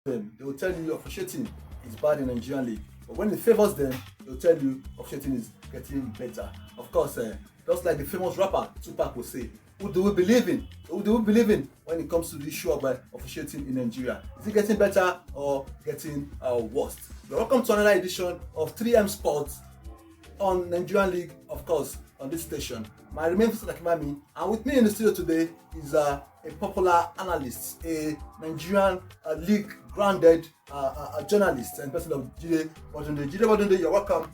them, they will tell you officiating is bad in Nigerian league. But when it favors them, they'll tell you officiating is getting better. Of course, just like the famous rapper Tupac will say, who do we believe in? Who do we believe in when it comes to the issue of officiating in Nigeria? Is it getting better or getting worse? Welcome to another edition of 3M Sports on Nigerian League, of course, on this station. My name is Sakimami, and with me in the studio today is a popular analyst, a Nigerian league grounded journalist and person of Jide Bodunde. Jide Bodunde, you're welcome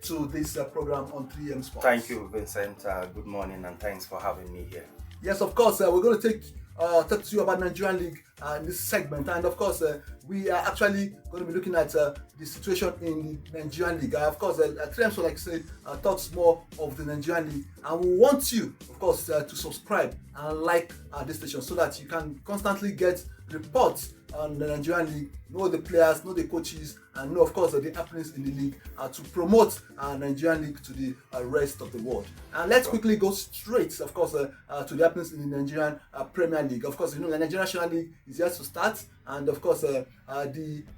to this program on 3M Sports. Thank you, Vincent. Good morning, and thanks for having me here. Yes, of course, we're going to talk to you about Nigerian League in this segment, and of course we are actually going to be looking at the situation in the Nigerian League. Of course, 3M, so like I said, talks more of the Nigerian League, and we want you, of course, to subscribe and like this station so that you can constantly get reports on the Nigerian League, know the players, know the coaches, and know, of course, the happenings in the league to promote Nigerian League to the rest of the world. And let's quickly go straight, of course, to the happenings in the Nigerian Premier League. Of course, you know, the Nigerian National League is yet to start, and of course, the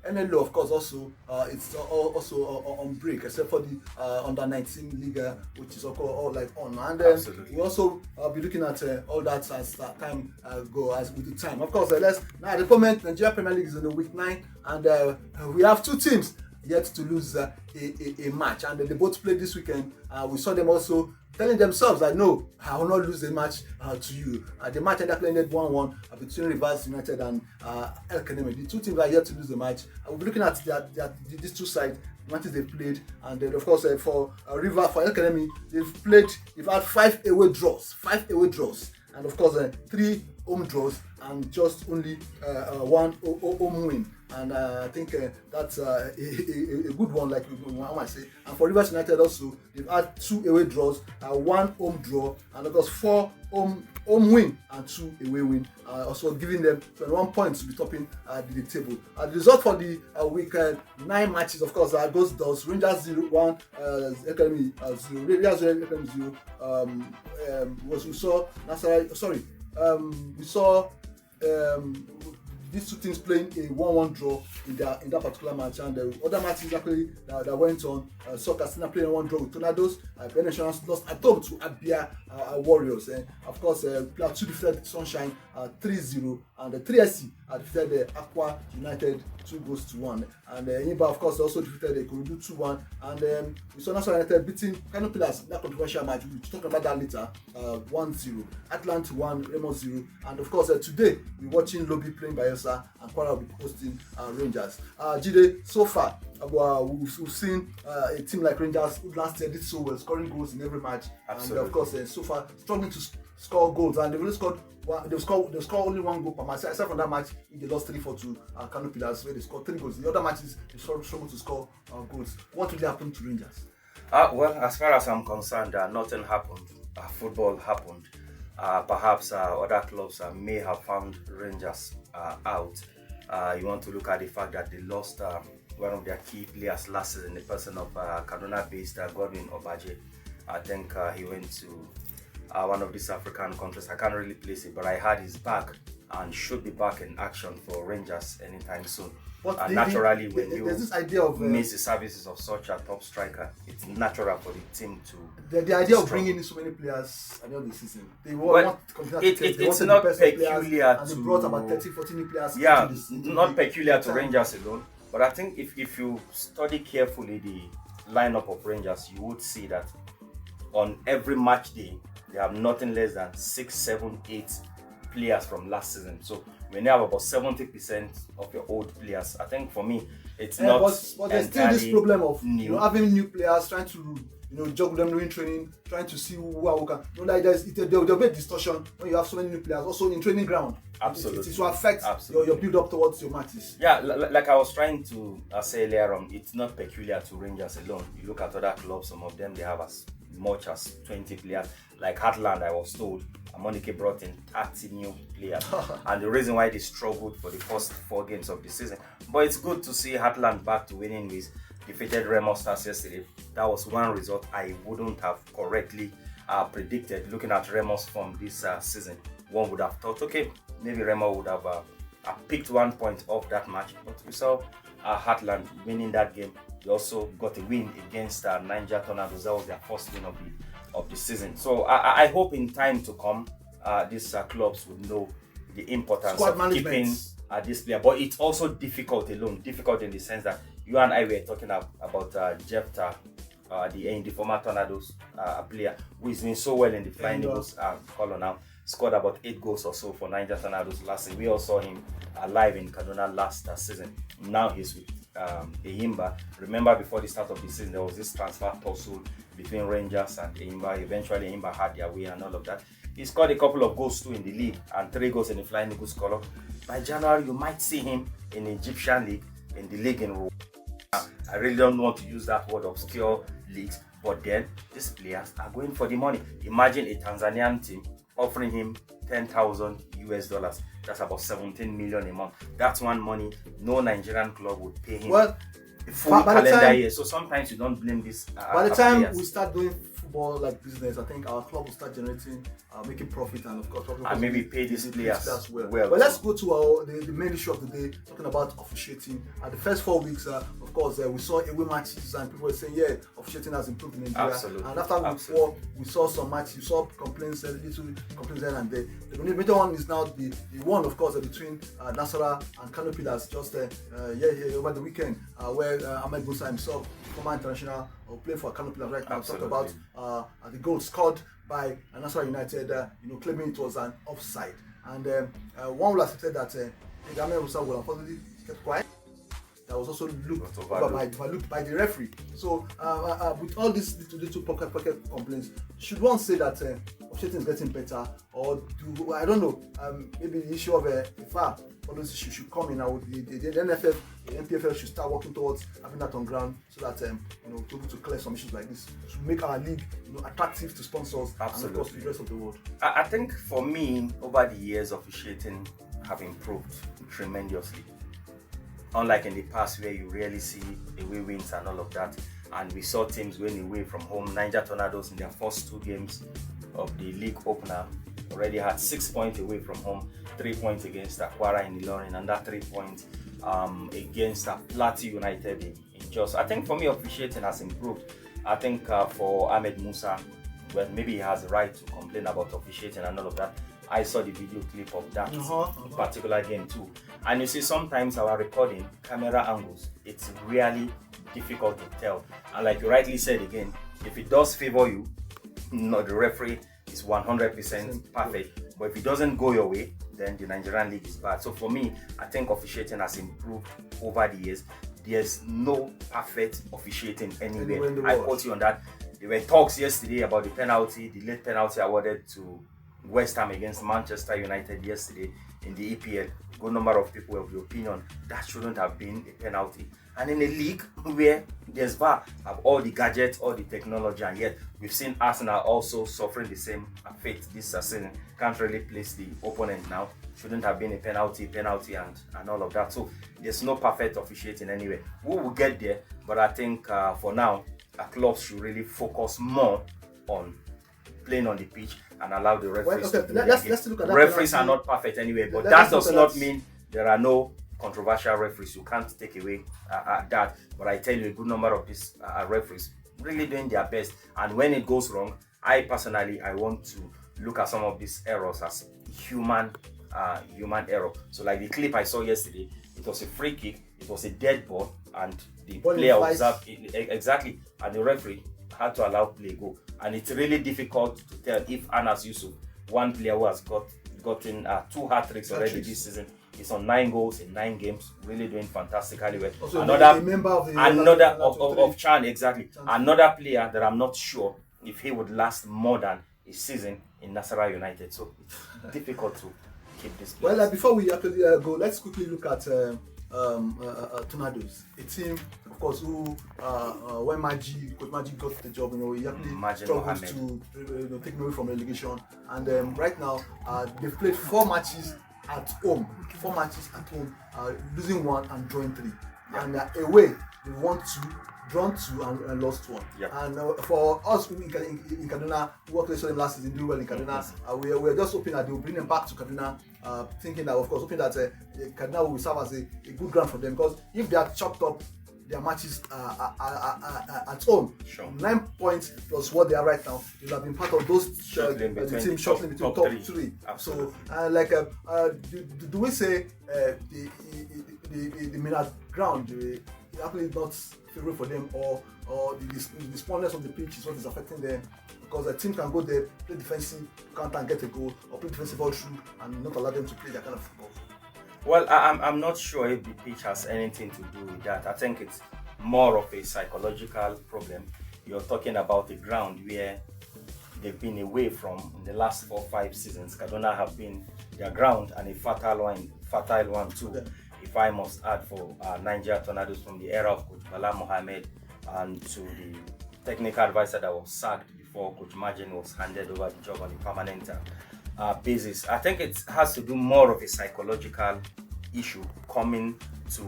NLO, of course, also it's also on break, except for the under 19 league, which is all like on. And we also be looking at all that as time go as with the time. Of course, let's now at the moment, Nigeria Premier League is in the week 9, and we have two teams yet to lose a match, and they both played this weekend. We saw them also telling themselves that no, I will not lose a match to you. The match ended 1-1 between Rivers United and El Kanemi. The two teams are yet to lose the match. We'll be looking at these two sides, the matches they played, and then of course for El Kanemi, they've had 5 away draws, and of course 3 home draws and just only 1 home win. And I think that's a good one, like I might say. And for Rivers United also, they've had 2 away draws, 1 home draw, and of course 4 home win and 2 away win, also giving them 21 points to be topping the table. The result for the week 9 matches, of course, goes thus: Rangers 0-1, Academy 0, Rangers 0, Academy 0. We saw these two teams playing a 1-1 draw in that particular match, and the other matches actually that went on. Katsina playing a 1 draw with Tornadoes. Ben Insurance lost at home to Abia Warriors. Of course, Plateau defeated Sunshine 3-0, and the 3SC defeated Aqua United 2-1. And Yimba, of course, also defeated Ikorodu 2-1. And we saw National United beating Kano Pillars in that controversial match. We'll talk about that later. 1-0. Atlanta 1, Remo 0. And of course, today we're watching Lobby playing Bayelsa, and Kwara will be hosting Rangers. Jide, so far, we've seen a team like Rangers who last year did so well, scoring goals in every match. Absolutely. And of course, so far struggling to score goals, and they've only scored they score only 1 goal per match. Except from that match, they lost 3-4 to Kano Pillars, where they scored 3 goals. The other matches, they struggled to score goals. What really happened to Rangers? Well, as far as I'm concerned, nothing happened. Football happened. Perhaps other clubs may have found Rangers out. You want to look at the fact that they lost one of their key players last season, the person of Kaduna-based Godwin Obaje. I think he went to one of these African countries. I can't really place it, but I heard he's back and should be back in action for Rangers anytime soon. But naturally, when you this idea of miss the services of such a top striker, it's natural for the team to. The idea of bringing in so many players at the end of the season, they want it's not peculiar to. And they brought about 30-40 new players. Yeah, not peculiar to Rangers alone. But I think if you study carefully the lineup of Rangers, you would see that on every match day, they have nothing less than 6, 7, 8 players from last season. So when you have about 70% of your old players, I think for me, it's not. But there's still this problem of new. Having new players, trying to juggle them during training, trying to see who can. Like there'll be a distortion when you have so many new players. Also in training ground, absolutely, it will affect your build up towards your matches. Yeah, like I was trying to say earlier on, it's not peculiar to Rangers alone. You look at other clubs, some of them they have as much as 20 players. Like Heartland, I was told, Amonike brought in 30 new players. And the reason why they struggled for the first 4 games of the season. But it's good to see Heartland back to winning ways. Defeated Remo Stars yesterday. That was one result I wouldn't have correctly predicted. Looking at Remo's form this season, one would have thought, okay, maybe Remo would have picked 1 point off that match, but we saw Heartland winning that game. They also got a win against Niger Tornadoes. That was their first win of the season. So I hope in time to come, these clubs would know the importance Squad of keeping this player. But it's also difficult alone. Difficult in the sense that you and I were talking about Jephthah, the former Tornadoes player, who is doing so well in the Flying Eagles color now. Scored about 8 goals or so for Niger Tornadoes last season. We all saw him live in Kaduna last season. Now he's with Enyimba. Remember, before the start of the season, there was this transfer tussle between Rangers and Enyimba. Eventually, Enyimba had their way and all of that. He scored a couple of goals too in the league and 3 goals in the Flying Eagles color. By January, you might see him in the Egyptian league, in the league in Rwanda. I really don't want to use that word, obscure leagues, but then these players are going for the money. Imagine a Tanzanian team offering him $10,000. That's about 17 million a month. That's one money no Nigerian club would pay him a full calendar year. So sometimes you don't blame this. By the time we start doing football like business, I think our club will start generating, making profit, and of course, and maybe pay these players well. But let's go to the main issue of the day, talking about officiating. The first 4 weeks, of course, we saw away matches, and people were saying, yeah, officiating has improved in Nigeria. Absolutely. And after week 4, we saw some matches, you saw complaints, little complaints here and there. The major one is now the one, of course, between Nasarawa and Kano Pillars just over the weekend, where Ahmed Musa himself, former international, playing for Kano Pillars right now, talked about the goal scored by Nasarawa United, claiming it was an offside. And one will have said that Ahmed Musa will unfortunately kept quiet. That was also looked by the referee. So with all these little pocket complaints, should one say that officiating is getting better, or I don't know, maybe the issue of VAR policy should come in now? The NFF, the NPFL should start working towards having that on ground, so that to be able to clear some issues like this, to make our league attractive to sponsors. Absolutely. And of course the rest of the world. I think for me, over the years, officiating have improved tremendously. Unlike in the past, where you rarely see away wins and all of that, and we saw teams going away from home. Niger Tornadoes in their first 2 games of the league opener already had 6 points away from home, 3 points against Akwara in Ilorin, and that 3 points against Plateau United in Jos. I think for me, officiating has improved. I think for Ahmed Musa, well, maybe he has the right to complain about officiating and all of that. I saw the video clip of that particular game too. And you see, sometimes our recording, camera angles, it's really difficult to tell. And like you rightly said again, if it does favor you, the referee is 100% perfect. But if it doesn't go your way, then the Nigerian league is bad. So for me, I think officiating has improved over the years. There's no perfect officiating anywhere. I quote you on that. There were talks yesterday about the late penalty awarded to West Ham against Manchester United yesterday in the EPL. A good number of people were of the opinion that shouldn't have been a penalty. And in a league where there's VAR, have all the gadgets, all the technology, and yet we've seen Arsenal also suffering the same fate this season. Can't really place the opponent now. Shouldn't have been a penalty, and all of that. So there's no perfect officiating anyway. We will get there, but I think for now, our clubs should really focus more on playing on the pitch and allow the referees to do let's look at that. Referees are not perfect anyway, but that does not mean there are no controversial referees. You can't take away that. But I tell you, a good number of these referees really doing their best. And when it goes wrong, I want to look at some of these errors as human error. So like the clip I saw yesterday, it was a free kick, it was a dead ball, and the player observed it, exactly, and the referee had to allow play go. And it's really difficult to tell if Anas Yusuf, one player who has gotten 2 hat-tricks already this season, is on 9 goals in 9 games, really doing fantastically well. Also another of Chan, exactly. Another player that I'm not sure if he would last more than a season in Nasarawa United. So it's difficult to keep this place. Well, before we actually go, let's quickly look at Tornadoes, a team, of course, who when Coach Magic got the job, he actually struggled to take away from relegation. And right now, they've played 4 matches at home, losing 1 and drawing 3. And away, they won 2, drawn 2 and lost 1. Yep. And for us in Kaduna, who worked with them last season, doing well in Kaduna, we're just hoping that they will bring them back to Kaduna, thinking that, of course, hoping that Kaduna will serve as a good ground for them, because if they are chopped up their matches at home, Sure. 9 points plus what they are right now, they will have been part of those the team shuttling between top 3. Absolutely. So, do we say the Mina ground actually not favorable for them, or the smallness of the pitch is what is affecting them? Because a team can go there, play defensive, counter and get a goal, or play defensive all through and not allow them to play that kind of football. Well, I'm not sure if the pitch has anything to do with that. I think it's more of a psychological problem. You're talking about a ground where they've been away from in the last 4 or 5 seasons. Kaduna have been their ground, and a fertile one too. Yeah. If I must add, for Niger Tornadoes from the era of Coach Bala Mohammed, and to the technical advisor that was sacked before Coach Majin was handed over the job on a permanent basis. I think it has to do more of a psychological issue coming to,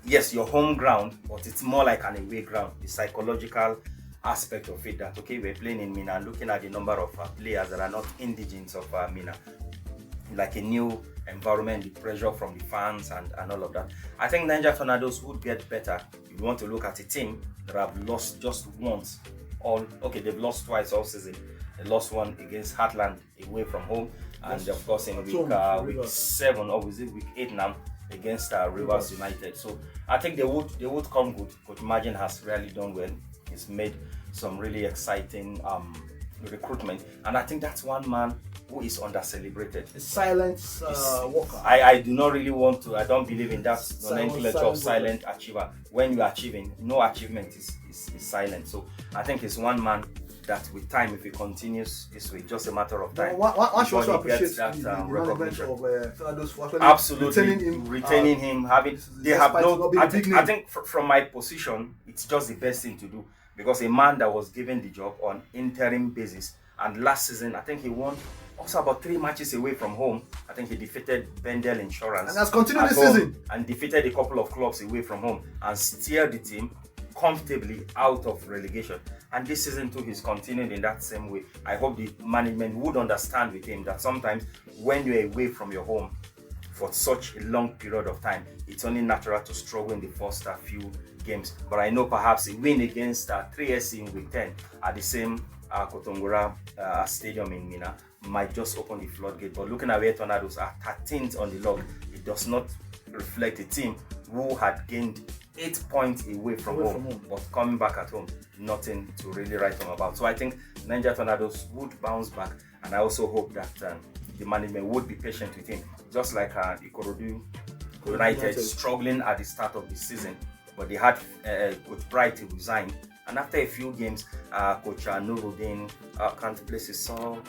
yes, your home ground, but it's more like an away ground. The psychological aspect of it, that okay, we're playing in Mina, looking at the number of players that are not indigenous of Mina, like a new environment, the pressure from the fans and all of that. I think Niger Tornadoes would get better. You want to look at a team that have lost just once. They've lost twice all season. They lost one against Heartland away from home, and of course in week 7, or was it week 8 now, against Rivers United. So I think they would come good. Coach Majin has really done well. He's made some really exciting recruitment, and I think that's one man who is under-celebrated. A silent worker. I do not really want to, I don't believe in that nomenclature of silent achiever. When you are achieving, no achievement is silent. So I think it's one man that with time, if he continues this way, just a matter of time. One should also appreciate the recognition of Tornadoes for actually absolutely retaining him. I think from my position, it's just the best thing to do, because a man that was given the job on interim basis, and last season I think he won also about 3 matches away from home. I think he defeated Bendel Insurance and has continued this season, and defeated a couple of clubs away from home, and steered the team comfortably out of relegation. And this season too, he's continued in that same way. I hope the management would understand with him that sometimes when you're away from your home for such a long period of time, it's only natural to struggle in the first few games. But I know perhaps a win against 3SC in week 10 at the same Kotongora stadium in Mina might just open the floodgate. But looking at where Tornadoes are 13th on the log, it does not reflect a team who had gained 8 points away from home, but coming back at home, nothing to really write home about. So I think Niger Tornadoes would bounce back, and I also hope that the management would be patient with him, just like Ikorodu United struggling at the start of the season, but they had Coach Bright resign, and after a few games, Coach Nuruddin, can't place his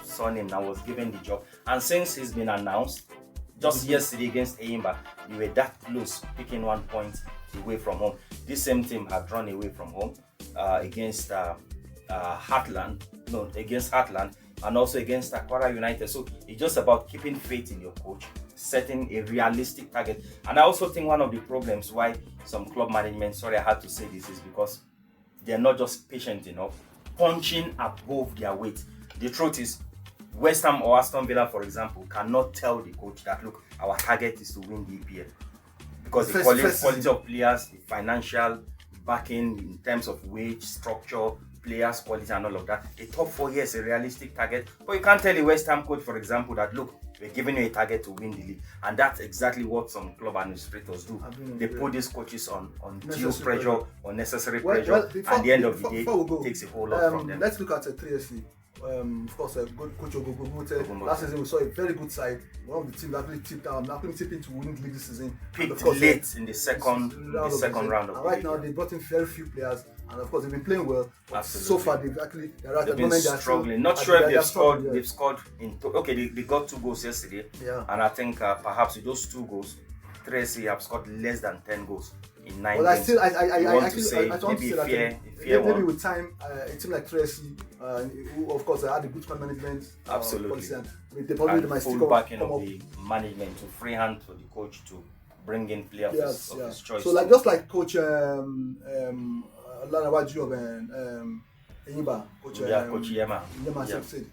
surname now, was given the job, and since he's been announced, just yesterday against Eyimba, they were that close, picking 1 point away from home. This same team had run away from home against Heartland, and also against Aquara United. So it's just about keeping faith in your coach, setting a realistic target. And I also think one of the problems why some club management, sorry I had to say this, is because they're not just patient enough, punching above their weight. The truth is, West Ham or Aston Villa, for example, cannot tell the coach that, look, our target is to win the EPL. Because the quality of players, the financial backing in terms of wage, structure, players, quality and all of that, a top 4 years is a realistic target. But you can't tell a West Ham coach, for example, that, look, we're giving you a target to win the league. And that's exactly what some club administrators do. They put these coaches on due pressure, unnecessary pressure, and at the end of the day, it takes a whole lot from them. Let's look at 3SC. Of course, good coach Ogogote. Last season we saw a very good side. One of the teams actually tipped into winning the league this season. Picked late in the second round of the league. Right now they brought in very few players, and of course they've been playing well. But so far they've been struggling. Not sure if they've scored in. They got 2 goals yesterday. Yeah. And I think perhaps with those 2 goals, 3SC have scored less than 10 goals in 9 games. I want to say that maybe with time, a team like 3SC, who of course had a good squad management absolutely policy, and they probably might full backing of the management, to free hand for the coach to bring in players Yes, of yeah. his choice. So like just like Coach Lanawaju of Enyimba, Coach Coach Yema. Yema Yeah. said,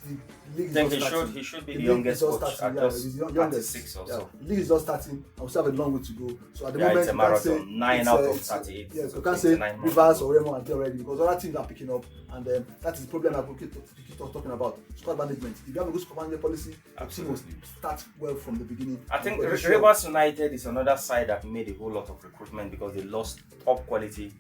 the league I is think just starting. he should be The the league youngest is just coach starting, at yeah, just he's the youngest. 36 or Yeah, so. the league is just starting, and we still have a long way to go. So at the Yeah, moment, it's a you can't say marathon. 9 it's, out of it's- 38. Yes, so you can't say 29 more Rivers to go. or Remo are there already because other teams are picking up, and that is the problem that we keep talking about squad management. If you have a good squad management policy, the team will Absolutely. start well from the beginning. I think I'm pretty sure- Rivers United is another side that made a whole lot of recruitment because they lost top quality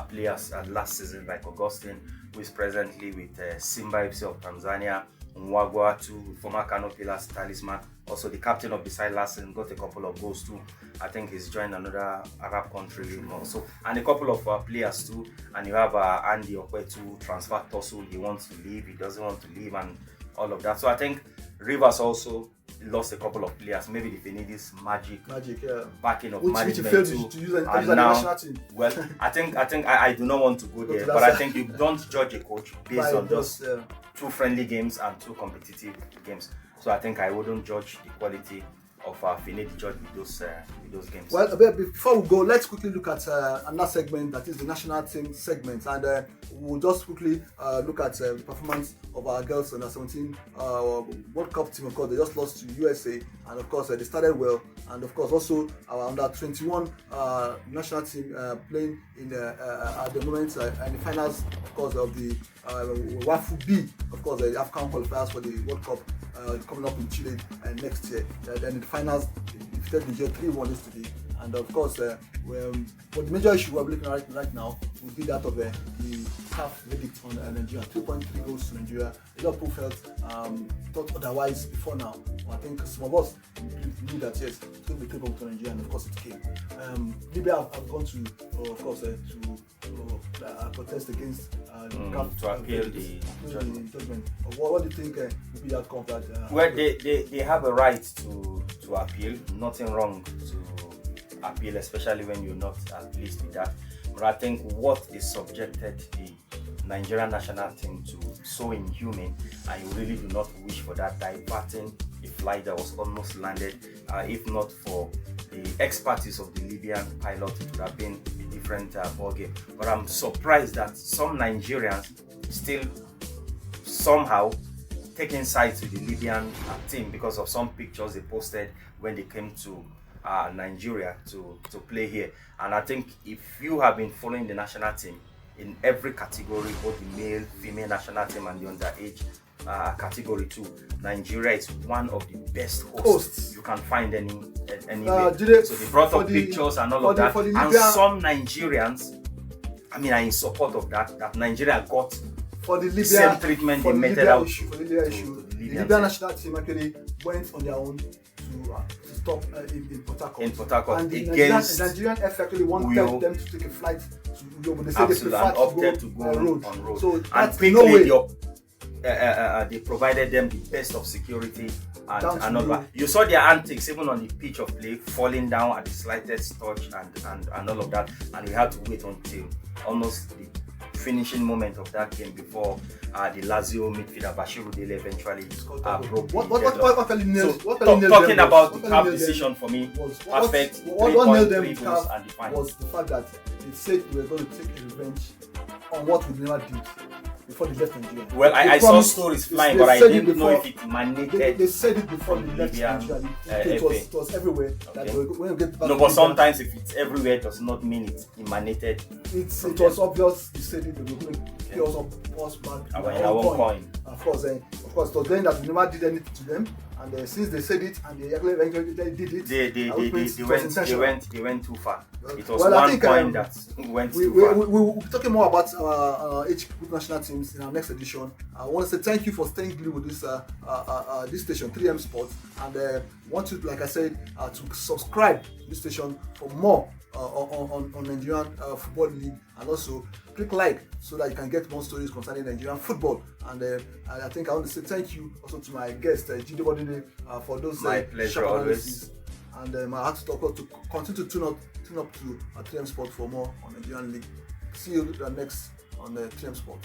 players last season, like Augustine, who is presently with Simba FC of Tanzania, Mwagwa too, former Kano Pillars talisman. Also, the captain of the side last season got a couple of goals too. I think he's joined another Arab country also, and a couple of players too. And you have Andy Okwetu transfer tussle. He wants to leave, he doesn't want to leave, and all of that. So I think Rivers also lost a couple of players. Maybe if they need this magic, yeah. backing of Which management failed too. to use an And the now, national team. well, I think I do not want to go Go there, to that but I side. think you don't judge a coach based By on just those, 2 friendly games and 2 competitive games. So I think I wouldn't judge the quality of Finidi George with those games. Well, but before we go, let's quickly look at another segment, that is the national team segment, and we'll just quickly look at the performance of our girls under 17 World Cup team. Of course, they just lost to USA, and of course they started well, and of course also our under 21 national team playing in at the moment in the finals, of course, of the WAFU B, of course the AFCON qualifiers for the World Cup coming up in Chile next year. Then in the finals, defeated Nigeria 3-1 yesterday. And of course, but the major issue we're looking at right now would be that of the CAF verdict on Nigeria. 3.3 goals to Nigeria. A lot of people thought otherwise before now. I think some of us knew that yes, it's going to be 3 goals to Nigeria, and of course it came. Libya have gone to, of course, to protest against CAF to appeal the judgment. What do you think will be the outcome of that? Well, they have a right to appeal. Nothing wrong to appeal, especially when you're not pleased with that. But I think what is subjected the Nigerian national team to so inhumane, and you really do not wish for that, diverting a flight that was almost landed. If not for the expertise of the Libyan pilot, it would have been a different ball game. But I'm surprised that some Nigerians still somehow taking sides with the Libyan team because of some pictures they posted when they came to Nigeria to play here. And I think if you have been following the national team in every category, both the male, female national team and the underage category too, Nigeria is one of the best hosts you can find anywhere. So they brought up pictures and all of that. And some Nigerians, I mean, are in support of that Nigeria got for the Libya, same treatment they meted out for the Libya issue. The Libyan national team actually went on their own to stop in Port Harcourt. In Port Harcourt and the against Nigerian F actually wanted them to take a flight to Uyo, but they said they preferred to go on road. So and quickly they provided them the best of security and all that. You saw their antics even on the pitch of play, falling down at the slightest touch and all of that. And we had to wait until almost the finishing moment of that game before the Lazio midfielder Bashiru Dele eventually broke. Talking about the CAF decision for me, perfect. 3.3 goals and the final was the fact that they said they were going to take a revenge on what we never did before they left Nigeria. Well, I saw stories flying, but I didn't know if it emanated. They said it before they left Nigeria. It was everywhere. Okay. That when we get back No, but sometimes if it's everywhere, it does not mean it emanated. It was obvious. They said it. They were going to pay us back in our coin. Of course, it was then that we never did anything to them. And since they said it and they actually eventually did it, they went too far. It was coin that went too far. We'll be talking more about each national teams in our next edition. I want to say thank you for staying glued with this station, 3M Sports, and want you, like I said, to subscribe to this station for more on Nigerian Football League, and also click like so that you can get more stories concerning Nigerian football. And I think I want to say thank you also to my guest Jide Bodide for those my pleasure always. And I have to talk to continue to tune up to 3M Sport for more on Nigerian League. See you next on 3M Sport.